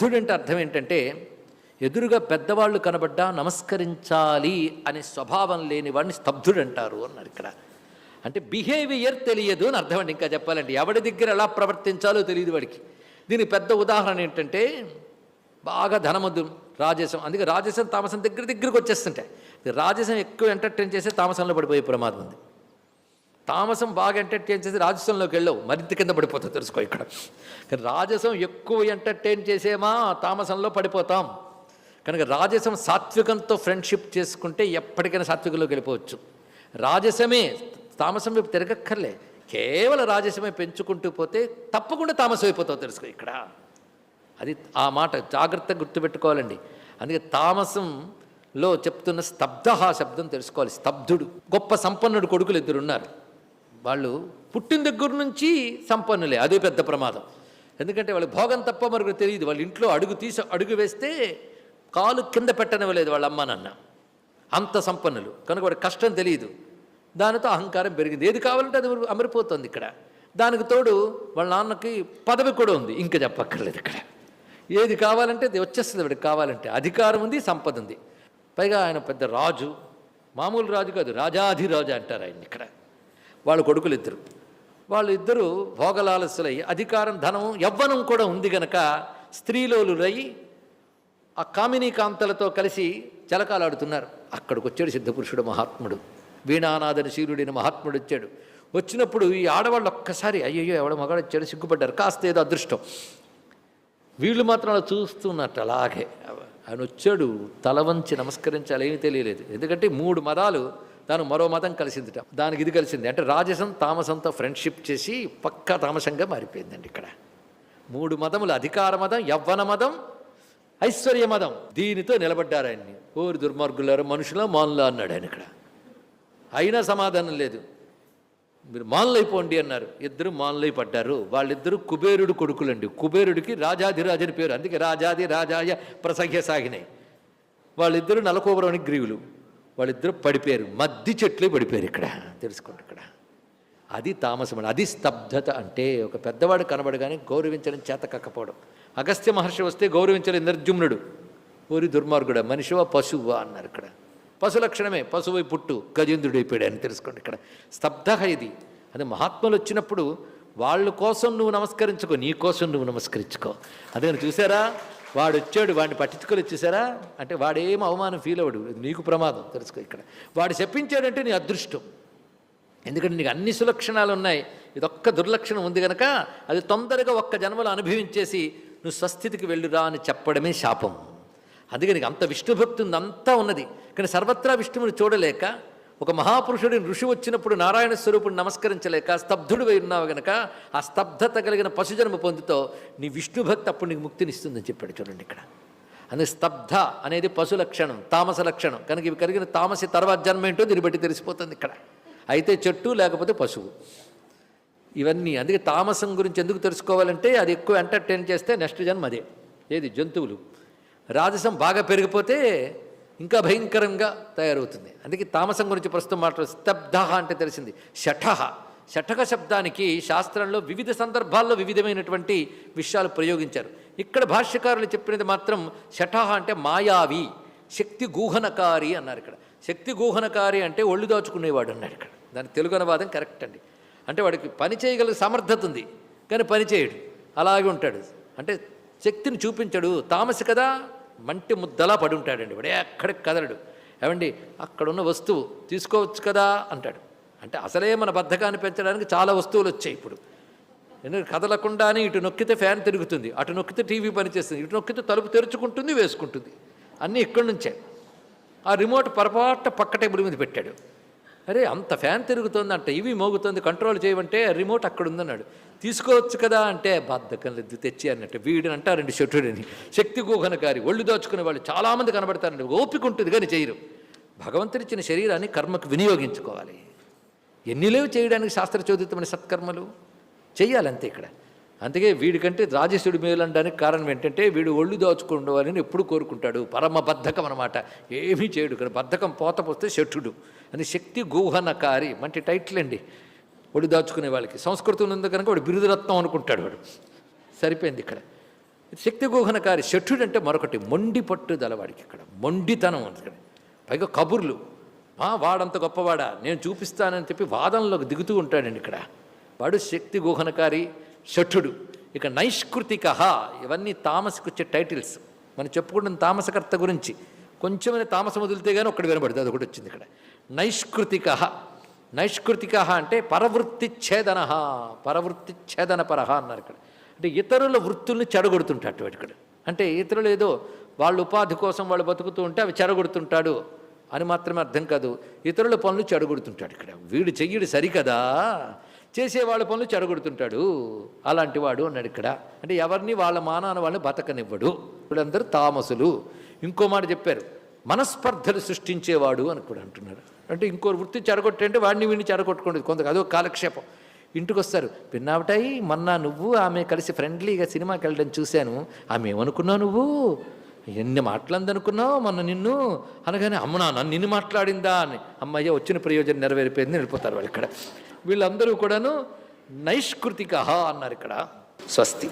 స్తబ్దుడంటే అర్థం ఏంటంటే ఎదురుగా పెద్దవాళ్ళు కనబడ్డా నమస్కరించాలి అనే స్వభావం లేని వాడిని స్తబ్దుడంటారు అన్నారు ఇక్కడ. అంటే బిహేవియర్ తెలియదు అని అర్థం అండి. ఇంకా చెప్పాలంటే ఎవడి దగ్గర ఎలా ప్రవర్తించాలో తెలియదు వాడికి. దీనికి పెద్ద ఉదాహరణ ఏంటంటే బాగా ధనముద్దు రాజసం. అందుకే రాజసం తామసం దగ్గరికి వచ్చేస్తుంటాయి. రాజసం ఎక్కువ ఎంటర్టైన్ చేస్తే తామసంలో పడిపోయే ప్రమాదం ఉంది. తామసం బాగా ఎంటర్టైన్ చేసి రాజసంలోకి వెళ్ళవు, మరింత కింద పడిపోతావు తెలుసుకో ఇక్కడ. కానీ రాజసం ఎక్కువ ఎంటర్టైన్ చేసేమా తామసంలో పడిపోతాం. కనుక రాజసం సాత్వికంతో ఫ్రెండ్షిప్ చేసుకుంటే ఎప్పటికైనా సాత్వికంలోకి వెళ్ళిపోవచ్చు. రాజసమే తామసం వైపు తిరగక్కర్లే, కేవలం రాజసమే పెంచుకుంటూ పోతే తప్పకుండా తామసం అయిపోతావు తెలుసుకో ఇక్కడ. అది ఆ మాట జాగ్రత్తగా గుర్తుపెట్టుకోవాలండి. అందుకే తామసంలో చెప్తున్న స్తబ్ధ శబ్దం తెలుసుకోవాలి. స్తబ్దుడు. గొప్ప సంపన్నుడు కొడుకులు ఇద్దరు ఉన్నారు. వాళ్ళు పుట్టిన దగ్గర నుంచి సంపన్నులే, అదే పెద్ద ప్రమాదం. ఎందుకంటే వాళ్ళు భోగం తప్ప మరొకటి తెలియదు. వాళ్ళ ఇంట్లో అడుగు వేస్తే కాలు కింద పెట్టనివ్వలేదు వాళ్ళ అమ్మ నాన్న, అంత సంపన్నులు. కనుక వాడి కష్టం తెలియదు. దానితో అహంకారం పెరిగింది. ఏది కావాలంటే అది అమరిపోతుంది ఇక్కడ. దానికి తోడు వాళ్ళ నాన్నకి పదవి కూడా ఉంది, ఇంకా చెప్పక్కర్లేదు ఇక్కడ. ఏది కావాలంటే అది వచ్చేస్తుంది వాడికి. కావాలంటే అధికారం ఉంది, సంపద ఉంది. పైగా ఆయన పెద్ద రాజు, మామూలు రాజు కాదు, రాజాధిరాజు అంటారు ఆయన ఇక్కడ. వాళ్ళ కొడుకులు ఇద్దరు. వాళ్ళు ఇద్దరు భోగలాలస్సులై అధికారం, ధనం, యవ్వనం కూడా ఉంది గనక స్త్రీలోలులై ఆ కామినీ కాంతలతో కలిసి చలకాలాడుతున్నారు. అక్కడికి వచ్చాడు సిద్ధపురుషుడు మహాత్ముడు, వీణానాథన శీలుడైన మహాత్ముడు వచ్చాడు. వచ్చినప్పుడు ఈ ఆడవాళ్ళు ఒక్కసారి అయ్యయ్యో ఎవడ మగాడు వచ్చాడు సిగ్గుపడ్డారు. కాస్త ఏదో అదృష్టం. వీళ్ళు మాత్రం అలా చూస్తున్నట్టు అలాగే. ఆయన వచ్చాడు, తల వంచి నమస్కరించాలి, ఏమీ తెలియలేదు. ఎందుకంటే 3 మతాలు దాని మరో మతం కలిసిందిట, దానికి ఇది కలిసింది. అంటే రాజసం తామసంతో ఫ్రెండ్షిప్ చేసి పక్కా తామసంగా మారిపోయిందండి ఇక్కడ. 3 మతములు, అధికార మతం, యవ్వన మతం, ఐశ్వర్య మతం. దీనితో నిలబడ్డారు ఆయన్ని. ఓరి దుర్మార్గులారు, మనుషుల మానులా అన్నాడు ఆయన ఇక్కడ. అయినా సమాధానం లేదు. మీరు మానులైపోండి అన్నారు. ఇద్దరు మానులై పడ్డారు. వాళ్ళిద్దరూ కుబేరుడు కొడుకులండి. కుబేరుడికి రాజాధిరాజు అని పేరు, అందుకే రాజాది రాజాయ ప్రసహ్య సాగినాయి. వాళ్ళిద్దరూ నలకోబరవని గ్రీవులు. వాళ్ళిద్దరూ పడిపోయారు, మద్ది చెట్లు పడిపోయారు ఇక్కడ. తెలుసుకోండి ఇక్కడ. అది తామసం. అది స్తబ్దత అంటే. ఒక పెద్దవాడు కనబడగానే గౌరవించడం చేత కక్కపోవడం. అగస్త్య మహర్షి వస్తే గౌరవించడం ఇంద్రజుమ్నుడు. ఓరి దుర్మార్గుడా, మనిషివా పశువా అన్నారు ఇక్కడ. పశు లక్షణమే, పశువై పుట్టు, గజేంద్రుడు అయిపోయాడు అని తెలుసుకోండి ఇక్కడ. స్తబ్ధ ఇది. అది మహాత్ములు వచ్చినప్పుడు వాళ్ళ కోసం నువ్వు నమస్కరించుకో, నీ కోసం నువ్వు నమస్కరించుకో. అదే చూసారా, వాడు వచ్చాడు, వాడిని పట్టించుకొని వచ్చేసారా అంటే వాడేం అవమానం ఫీల్ అవ్వడు, నీకు ప్రమాదం తెలుసుకో ఇక్కడ. వాడు చెప్పించాడంటే నీ అదృష్టం. ఎందుకంటే నీకు అన్ని సులక్షణాలు ఉన్నాయి, ఇదొక్క దుర్లక్షణం ఉంది కనుక అది తొందరగా ఒక్క జన్మలో అనుభవించేసి నువ్వు స్వస్థితికి వెళ్ళురా అని చెప్పడమే శాపం. అందుకే నీకు అంత విష్ణుభక్తి ఉంది, అంతా ఉన్నది. కానీ సర్వత్రా విష్ణువుని చూడలేక, ఒక మహాపురుషుడిని ఋషి వచ్చినప్పుడు నారాయణ స్వరూపుని నమస్కరించలేక స్తబ్దుడు ఉన్నావు గనక ఆ స్తబ్దత కలిగిన పశుజన్మ పొందుతో నీ విష్ణుభక్తి అప్పుడు నీకు ముక్తినిస్తుందని చెప్పాడు చూడండి ఇక్కడ. అందుకే స్తబ్ధ అనేది పశు లక్షణం, తామస లక్షణం. కనుక ఇవి కలిగిన తామసి తర్వాత జన్మ ఏంటో దీన్ని బట్టి తెలిసిపోతుంది ఇక్కడ. అయితే చెట్టు, లేకపోతే పశువు, ఇవన్నీ. అందుకే తామసం గురించి ఎందుకు తెలుసుకోవాలంటే అది ఎక్కువ ఎంటర్టైన్ చేస్తే నెక్స్ట్ జన్మ అదే. ఏది జంతువులు. రాజసం బాగా పెరిగిపోతే ఇంకా భయంకరంగా తయారవుతుంది. అందుకే తామసం గురించి ప్రస్తుతం మాట్లాడు. స్తబ్ధ అంటే తెలిసింది. షఠః, షఠక శబ్దానికి శాస్త్రంలో వివిధ సందర్భాల్లో వివిధమైనటువంటి విషయాలు ప్రయోగించారు. ఇక్కడ భాష్యకారులు చెప్పినది మాత్రం షఠః అంటే మాయావి, శక్తి గూహనకారి అన్నారు ఇక్కడ. శక్తి గూహనకారి అంటే ఒళ్ళు దాచుకునేవాడు అన్నాడు ఇక్కడ. దాని తెలుగు అనువాదం కరెక్ట్ అండి. అంటే వాడికి పని చేయగల సమర్థత ఉంది కానీ పని చేయడు, అలాగే ఉంటాడు. అంటే శక్తిని చూపించడు. తామసి కదా, మంటి ముద్దలా పడి ఉంటాడండి వాడు, ఎక్కడికి కదలడు. ఏమండి అక్కడున్న వస్తువు తీసుకోవచ్చు కదా అంటాడు. అంటే అసలే మన బద్ధకాన్ని పెంచడానికి చాలా వస్తువులు వచ్చాయి ఇప్పుడు. ఎందుకంటే కదలకుండానే ఇటు నొక్కితే ఫ్యాన్ తిరుగుతుంది, అటు నొక్కితే టీవీ పనిచేస్తుంది, ఇటు నొక్కితే తలుపు తెరుచుకుంటుంది, వేసుకుంటుంది. అన్నీ ఇక్కడి నుంచే. ఆ రిమోట్ పొరపాటు పక్క టేబుల్ మీద పెట్టాడు. అరే అంత ఫ్యాన్ తిరుగుతుంది అంట, ఇవి మోగుతుంది, కంట్రోల్ చేయమంటే రిమోట్ అక్కడ ఉందన్నాడు. తీసుకోవచ్చు కదా అంటే బద్ధకం లేదు, తెచ్చి అన్నట్టు. వీడిని అంటారండి శఠుడిని, శక్తి గూహనకారి. ఒళ్ళు దాచుకునే వాళ్ళు చాలామంది కనబడతారండి. ఓపిక ఉంటుంది కానీ చేయరు. భగవంతుడిచ్చిన శరీరాన్ని కర్మకు వినియోగించుకోవాలి. ఎన్ని లేవు చేయడానికి శాస్త్రచోదితమైన సత్కర్మలు చెయ్యాలంతే ఇక్కడ. అందుకే వీడికంటే రాజసుడి మేలు అనడానికి కారణం ఏంటంటే వీడు ఒళ్ళు దాచుకోవాలని ఎప్పుడు కోరుకుంటాడు. పరమ బద్ధకం అనమాట, ఏమీ చేయడు. కానీ బద్ధకం పోతే శఠుడు అని. శక్తి గూహనకారి మంచి టైటిల్ అండి ఒళ్ళు దాచుకునే వాళ్ళకి. సంస్కృతం ఉంది కనుక వాడు బిరుదురత్నం అనుకుంటాడు వాడు. సరిపోయింది ఇక్కడ. శక్తి గుహనకారి శఠుడు అంటే మరొకటి మొండి పట్టుదల వాడికి, ఇక్కడ మొండితనం ఇక్కడ, పైగా కబుర్లు. వాడంత గొప్పవాడా, నేను చూపిస్తానని చెప్పి వాదనలోకి దిగుతూ ఉంటాడండి ఇక్కడ. వాడు శక్తి గుహనకారి శఠుడు. ఇక నైష్కృతిక, ఇవన్నీ తామసకు వచ్చే టైటిల్స్. మనం చెప్పుకుంటున్న తామసకర్త గురించి కొంచెమైనా తామసం వదిలితే కానీ ఒక్కటి వినబడుతుంది, అది ఒకటి వచ్చింది ఇక్కడ. నైష్కృతిక, నైష్కృతిక అంటే పరవృత్తి ఛేదన, పరవృత్తి ఛేదనపరహ అన్నారు ఇక్కడ. అంటే ఇతరుల వృత్తుల్ని చెడగొడుతుంటాడు వాడు ఇక్కడ. అంటే ఇతరులు ఏదో వాళ్ళ ఉపాధి కోసం వాళ్ళు బతుకుతూ ఉంటే అవి చెడగొడుతుంటాడు అని మాత్రమే అర్థం కాదు, ఇతరుల పనులు చెడగొడుతుంటాడు ఇక్కడ. వీడు చెయ్యడు సరికదా, చేసేవాళ్ళ పనులు చెడగొడుతుంటాడు, అలాంటి వాడు అన్నాడు ఇక్కడ. అంటే ఎవరిని వాళ్ళ మానాన వాళ్ళని బతకనివ్వడు. వీళ్ళందరూ తామసులు. ఇంకో మాట చెప్పారు, మనస్పర్ధలు సృష్టించేవాడు అని కూడా అంటున్నాడు. అంటే ఇంకో వృత్తి చెడగొట్టంటే వాడిని వీడిని చెడగొట్టుకోండి కొంత, అదో కాలక్షేపం. ఇంటికి వస్తారు, పిన్నావటాయి మొన్న నువ్వు ఆమె కలిసి ఫ్రెండ్లీగా సినిమాకి వెళ్ళడం చూశాను, ఆమె ఏమనుకున్నావు, నువ్వు ఎన్ని మాట్లాడిందనుకున్నావు మొన్న నిన్ను అనగానే, అమ్మనా నన్ను నిన్ను మాట్లాడిందా అని, అమ్మయ్య వచ్చిన ప్రయోజనం నెరవేరిపోయింది వెళ్ళిపోతారు వాళ్ళు ఇక్కడ. వీళ్ళందరూ కూడాను నైష్కృతిక అన్నారు ఇక్కడ. స్వస్తి.